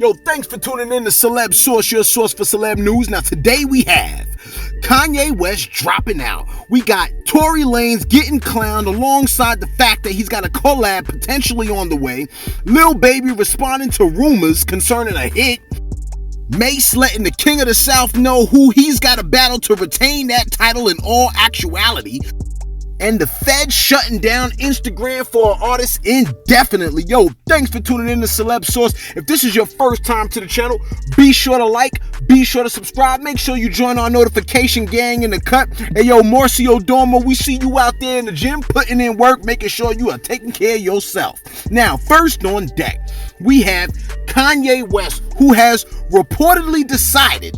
Yo, thanks for tuning in to Celeb Source, your source for celeb news. Now, today we have Kanye West dropping out. We got Tory Lanez getting clowned alongside the fact that he's got a collab potentially on the way. Lil Baby responding to rumors concerning a hit. Mase letting the King of the South know who he's got to battle to retain that title in all actuality. And the Fed shutting down Instagram for artists indefinitely. Yo, thanks for tuning in to Celeb Source. If this is your first time to the channel, be sure to like, be sure to subscribe. Make sure you join our notification gang in the cut. Hey, yo, Marcio Dormo, we see you out there in the gym putting in work, making sure you are taking care of yourself. Now, first on deck, we have Kanye West, who has reportedly decided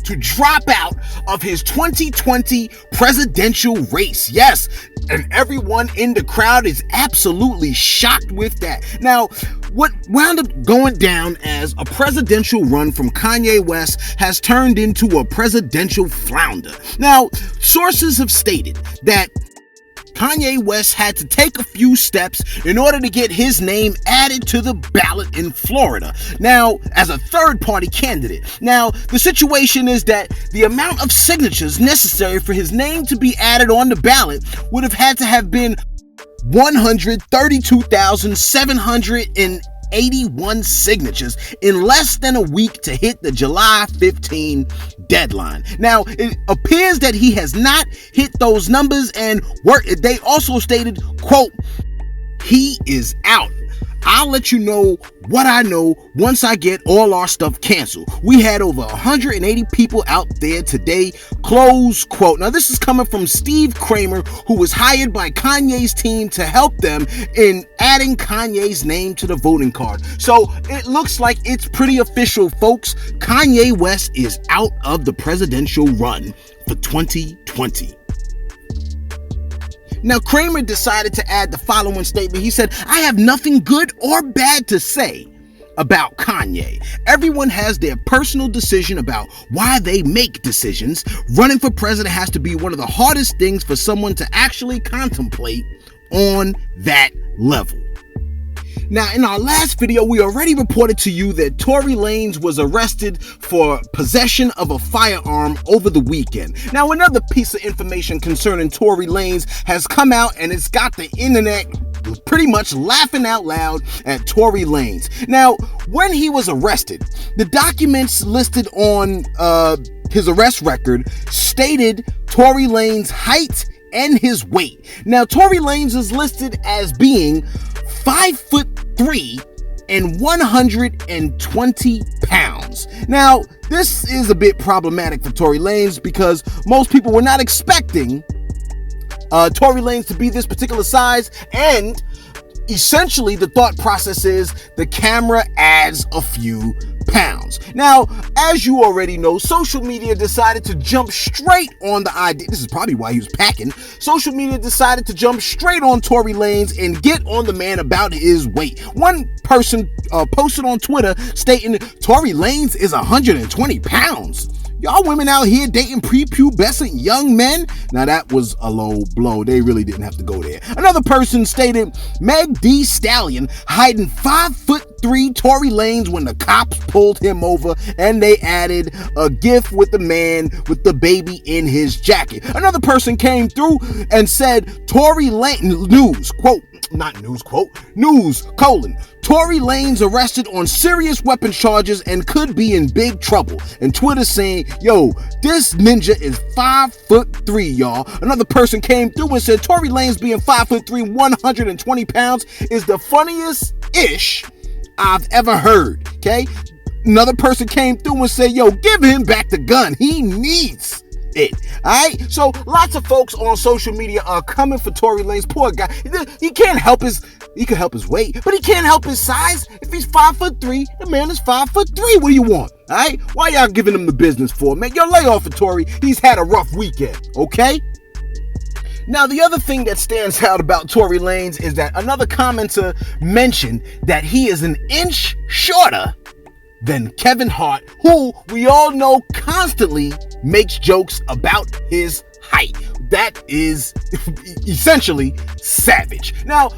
to drop out of his 2020 presidential race. Yes, and everyone in the crowd is absolutely shocked with that. Now, what wound up going down as a presidential run from Kanye West has turned into a presidential flounder. Now, sources have stated that Kanye West had to take a few steps in order to get his name added to the ballot in Florida. Now, as a third-party candidate. Now, the situation is that the amount of signatures necessary for his name to be added on the ballot would have had to have been 132,781 signatures in less than a week to hit the July 15 deadline. Now, it appears that he has not hit those numbers, and they also stated, quote, he is out. I'll let you know what I know once I get all our stuff canceled. We had over 180 people out there today, close quote. Now, this is coming from Steve Kramer, who was hired by Kanye's team to help them in adding Kanye's name to the voting card. So it looks like it's pretty official, folks. Kanye West is out of the presidential run for 2020. Now, Kramer decided to add the following statement. He said, I have nothing good or bad to say about Kanye. Everyone has their personal decision about why they make decisions. Running for president has to be one of the hardest things for someone to actually contemplate on that level. Now, in our last video, we already reported to you that Tory Lanez was arrested for possession of a firearm over the weekend. Now, another piece of information concerning Tory Lanez has come out, and it's got the internet pretty much laughing out loud at Tory Lanez. Now, when he was arrested, the documents listed on his arrest record stated Tory Lanez's height and his weight. Now, Tory Lanez is listed as being 5'3" and 120 pounds. Now, this is a bit problematic for Tory Lanez because most people were not expecting Tory Lanez to be this particular size, and essentially the thought process is the camera adds a few pounds. Now, as you already know, social media decided to jump straight on the idea. This is probably why he was packing. Social media decided to jump straight on Tory Lanez and get on the man about his weight. One person posted on Twitter stating Tory Lanez is 120 pounds. Y'all women out here dating prepubescent young men? Now, that was a low blow. They really didn't have to go there. Another person stated Meg Thee Stallion hiding 5'3" Tory Lanez when the cops pulled him over, and they added a gif with the man with the baby in his jacket. Another person came through and said Tory Lanez news, quote, not news, quote, news, colon, Tory Lanez arrested on serious weapon charges and could be in big trouble. And Twitter saying, yo, this ninja is 5'3", y'all. Another person came through and said Tory Lanez being 5'3", 120 pounds is the funniest-ish I've ever heard, okay? Another person came through and said, yo, give him back the gun. He needs it. All right, so lots of folks on social media are coming for Tory Lanez. Poor guy. He can help his weight, but he can't help his size. If he's 5'3", the man is 5'3". What do you want? All right, why y'all giving him the business for, man? Yo, lay off of Tory. He's had a rough weekend, okay? Now, the other thing that stands out about Tory Lanez is that another commenter mentioned that he is an inch shorter than Kevin Hart, who we all know constantly makes jokes about his height. that is essentially savage. Now,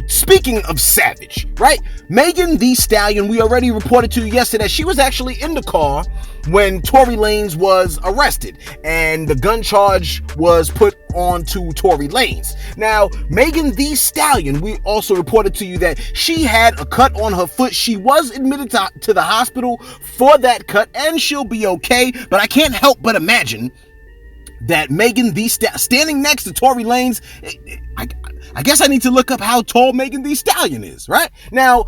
speaking of savage, right? Megan Thee Stallion, we already reported to you yesterday, she was actually in the car when Tory Lanez was arrested, and the gun charge was put onto Tory Lanez. Now, Megan Thee Stallion, we also reported to you that she had a cut on her foot. She was admitted to the hospital for that cut, and she'll be okay, but I can't help but imagine that Megan Thee Stallion, standing next to Tory Lanez, I guess I need to look up how tall Megan Thee Stallion is, right? Now,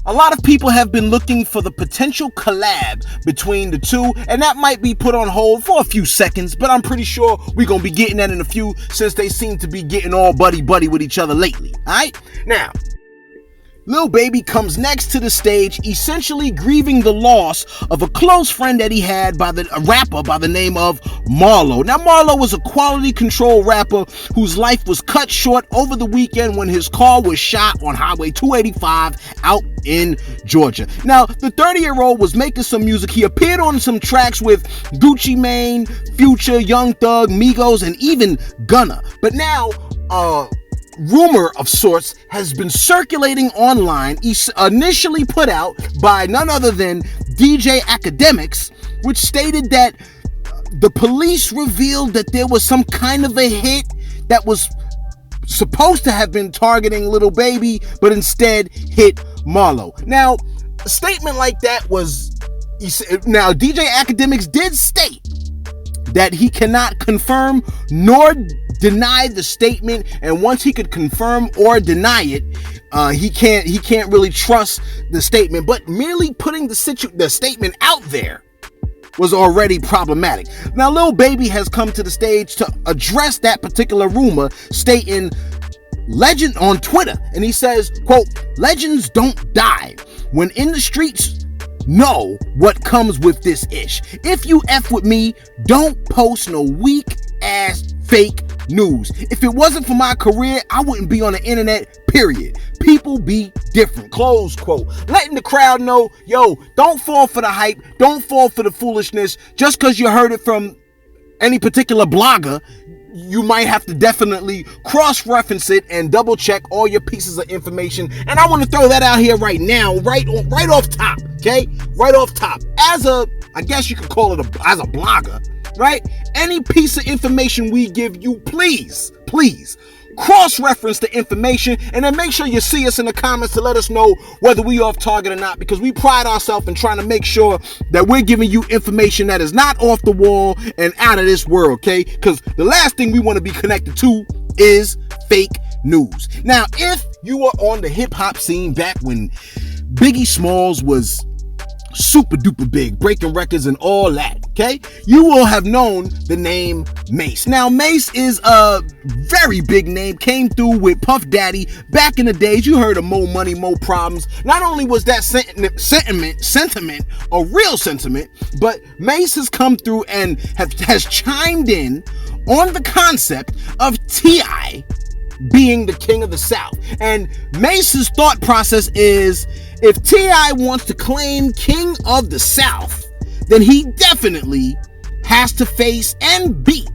a lot of people have been looking for the potential collab between the two, and that might be put on hold for a few seconds, but I'm pretty sure we're going to be getting that in a few, since they seem to be getting all buddy-buddy with each other lately, alright? Now, Lil Baby comes next to the stage, essentially grieving the loss of a close friend that he had a rapper by the name of Marlo. Now, Marlo was a quality control rapper whose life was cut short over the weekend when his car was shot on Highway 285 out in Georgia. Now, the 30-year-old was making some music. He appeared on some tracks with Gucci Mane, Future, Young Thug, Migos, and even Gunna. But now, rumor of sorts has been circulating online, initially put out by none other than DJ Akademiks, which stated that the police revealed that there was some kind of a hit that was supposed to have been targeting Lil Baby, but instead hit Marlo. Now, a statement like that was... Now, DJ Akademiks did state that he cannot confirm nor deny the statement, and once he could confirm or deny it, he can't really trust the statement. But merely putting the statement out there was already problematic. Now, Lil Baby has come to the stage to address that particular rumor, stating legend on Twitter, and he says, quote, "Legends don't die. When in the streets, know what comes with this ish. If you F with me, don't post no weak ass fake news. If it wasn't for my career, I wouldn't be on the internet, period. People be different," close quote. Letting the crowd know, yo, don't fall for the hype, don't fall for the foolishness. Just because you heard it from any particular blogger, you might have to definitely cross-reference it and double-check all your pieces of information. And I want to throw that out here right now, right off top, okay? Right off top. I guess you could call it as a blogger, right? Any piece of information we give you, please cross-reference the information, and then make sure you see us in the comments to let us know whether we off target or not, because we pride ourselves in trying to make sure that we're giving you information that is not off the wall and out of this world, okay? Because the last thing we want to be connected to is fake news. Now, if you were on the hip-hop scene back when Biggie Smalls was super duper big, breaking records and all that, okay, you will have known the name Mase. Now, Mase is a very big name, came through with Puff Daddy back in the days. You heard of Mo Money, Mo Problems. Not only was that sentiment a real sentiment, but Mase has come through and has chimed in on the concept of T.I. being the king of the South. And Mase's thought process is, if T.I. wants to claim king of the South, then he definitely has to face and beat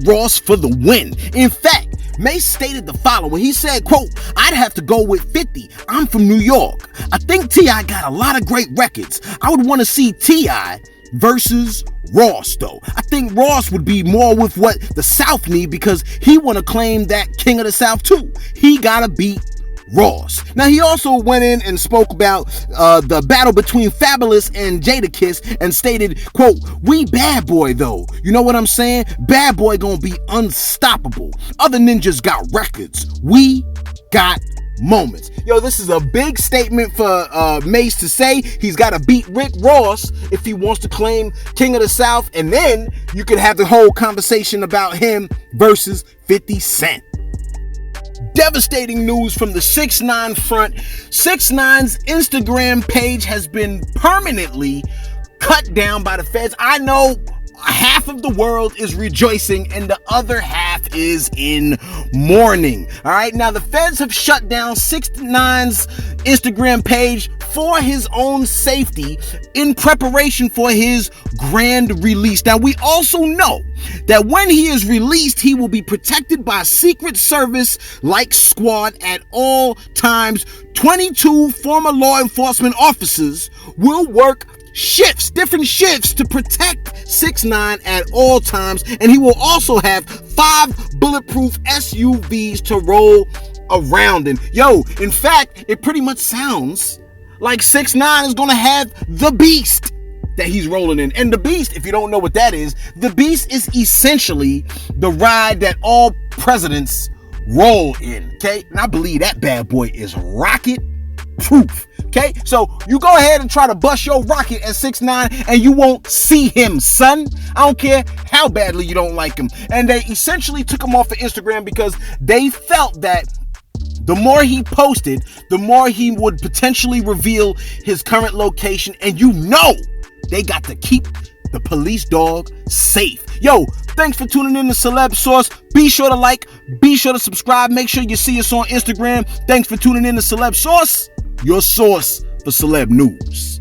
Ross for the win. In fact, Mase stated the following. He said, quote, "I'd have to go with 50. I'm from New York. I think T.I. got a lot of great records. I would want to see T.I. versus Ross, though. I think Ross would be more with what the South need, because he want to claim that king of the South too. He gotta beat Ross." Now, he also went in and spoke about the battle between Fabulous and Jadakiss and stated, quote, "We bad boy though. You know what I'm saying? Bad boy gonna be unstoppable. Other ninjas got records. We got moments." Yo, this is a big statement for Mase to say. He's got to beat Rick Ross if he wants to claim king of the South, and then you could have the whole conversation about him versus 50 Cent. Devastating news from the 6ix9ine front. 6ix9ine's Instagram page has been permanently cut down by the feds. I know half of the world is rejoicing and the other half is in mourning. All right, now the feds have shut down 6ix9ine's Instagram page for his own safety in preparation for his grand release. Now, we also know that when he is released, he will be protected by Secret Service like squad at all times. 22 former law enforcement officers will work different shifts to protect 6ix9ine at all times, and he will also have 5 bulletproof SUVs to roll around in. In fact, it pretty much sounds like 6ix9ine is gonna have the Beast that he's rolling in. And the Beast, if you don't know what that is, the Beast is essentially the ride that all presidents roll in, okay? And I believe that bad boy is rocket proof. Okay, so you go ahead and try to bust your rocket at 6ix9ine and you won't see him, son. I don't care how badly you don't like him. And they essentially took him off of Instagram because they felt that the more he posted, the more he would potentially reveal his current location. And they got to keep the police dog safe. Thanks for tuning in to Celeb Source. Be sure to like, be sure to subscribe. Make sure you see us on Instagram. Thanks for tuning in to Celeb Source, your source for celeb news.